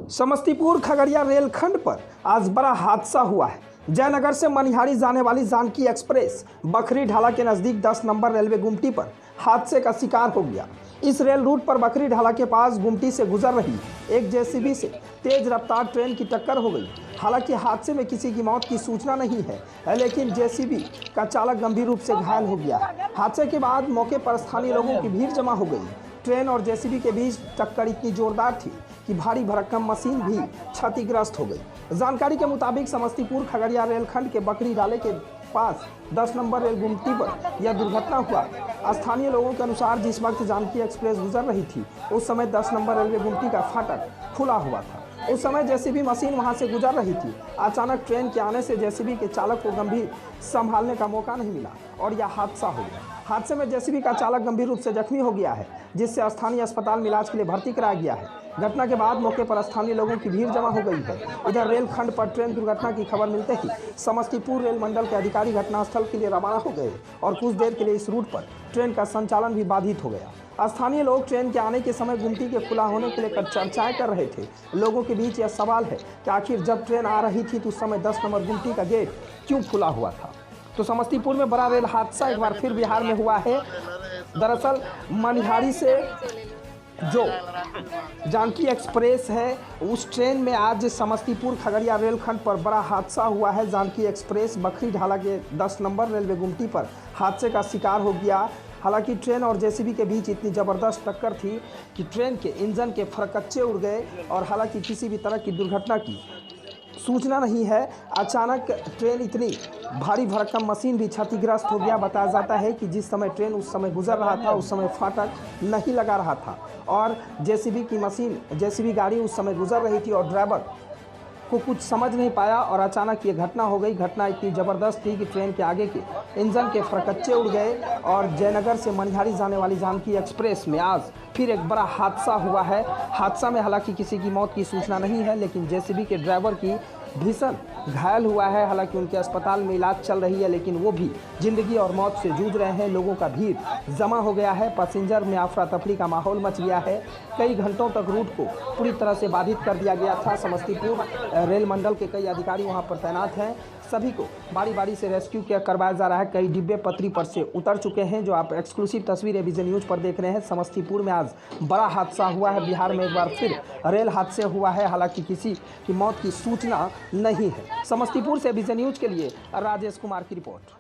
समस्तीपुर खगड़िया रेलखंड पर आज बड़ा हादसा हुआ है। जयनगर से मनिहारी जाने वाली जानकी एक्सप्रेस बखरी ढाला के नज़दीक 10 नंबर रेलवे गुमटी पर हादसे का शिकार हो गया। इस रेल रूट पर बखरी ढाला के पास गुमटी से गुजर रही एक जेसीबी से तेज रफ्तार ट्रेन की टक्कर हो गई। हालांकि हादसे में किसी की मौत की सूचना नहीं है, लेकिन जेसीबी का चालक गंभीर रूप से घायल हो गया है। हादसे के बाद मौके पर स्थानीय लोगों की भीड़ जमा हो गई। ट्रेन और जेसीबी के बीच टक्कर इतनी जोरदार थी कि भारी भरकम मशीन भी क्षतिग्रस्त हो गई। जानकारी के मुताबिक समस्तीपुर खगड़िया रेलखंड के बखरी ढाले के पास 10 नंबर रेल गुमटी पर यह दुर्घटना हुआ। स्थानीय लोगों के अनुसार जिस वक्त जानकी एक्सप्रेस गुजर रही थी उस समय 10 नंबर रेलवे गुमटी का फाटक खुला हुआ था। उस समय जेसीबी मशीन वहां से गुजर रही थी। अचानक ट्रेन के आने से जेसीबी के चालक को गंभीर संभालने का मौका नहीं मिला और यह हादसा हो गया। हादसे में जेसीबी का चालक गंभीर रूप से जख्मी हो गया है, जिससे स्थानीय अस्पताल में इलाज के लिए भर्ती कराया गया है। घटना के बाद मौके पर स्थानीय लोगों की भीड़ जमा हो गई है। इधर रेलखंड पर ट्रेन दुर्घटना की खबर मिलते ही समस्तीपुर रेल मंडल के अधिकारी घटनास्थल के लिए रवाना हो गए और कुछ देर के लिए इस रूट पर ट्रेन का संचालन भी बाधित हो गया। स्थानीय लोग ट्रेन के आने के समय गुमटी के खुला होने के लेकर चर्चाएं कर रहे थे। लोगों के बीच यह सवाल है कि आखिर जब ट्रेन आ रही थी तो उस समय 10 नंबर गुमटी का गेट क्यों खुला हुआ था। तो समस्तीपुर में बड़ा रेल हादसा एक बार फिर बिहार में हुआ है। दरअसल मनिहारी से जो जानकी एक्सप्रेस है उस ट्रेन में आज समस्तीपुर खगड़िया रेलखंड पर बड़ा हादसा हुआ है। जानकी एक्सप्रेस बखरी ढाला के 10 नंबर रेलवे गुमटी पर हादसे का शिकार हो गया। हालांकि ट्रेन और जेसीबी के बीच इतनी ज़बरदस्त टक्कर थी कि ट्रेन के इंजन के फरकच्चे उड़ गए और हालांकि किसी भी तरह की दुर्घटना की सूचना नहीं है। अचानक ट्रेन इतनी भारी भरकम मशीन भी क्षतिग्रस्त हो गया। बताया जाता है कि जिस समय ट्रेन उस समय गुजर रहा था उस समय फाटक नहीं लगा रहा था और जेसीबी गाड़ी उस समय गुजर रही थी और ड्राइवर को कुछ समझ नहीं पाया और अचानक ये घटना हो गई। घटना इतनी ज़बरदस्त थी कि ट्रेन के आगे के इंजन के फरकच्चे उड़ गए और जयनगर से मनिहारी जाने वाली जानकी एक्सप्रेस में आज फिर एक बड़ा हादसा हुआ है। हादसा में हालांकि किसी की मौत की सूचना नहीं है, लेकिन जेसीबी के ड्राइवर की भीषण घायल हुआ है। हालांकि उनके अस्पताल में इलाज चल रही है, लेकिन वो भी जिंदगी और मौत से जूझ रहे हैं। लोगों का भीड़ जमा हो गया है। पैसेंजर में अफरा तफरी का माहौल मच गया है। कई घंटों तक रूट को पूरी तरह से बाधित कर दिया गया था। समस्तीपुर रेल मंडल के कई अधिकारी वहां पर तैनात हैं। सभी को बारी बारी से रेस्क्यू करवाया जा रहा है। कई डिब्बे पटरी पर से उतर चुके हैं, जो आप एक्सक्लूसिव तस्वीरें विजन न्यूज पर देख रहे हैं। समस्तीपुर में आज बड़ा हादसा हुआ है। बिहार में एक बार फिर रेल हादसे हुआ है। हालांकि किसी की मौत की सूचना नहीं है। समस्तीपुर से विजन न्यूज के लिए राजेश कुमार की रिपोर्ट।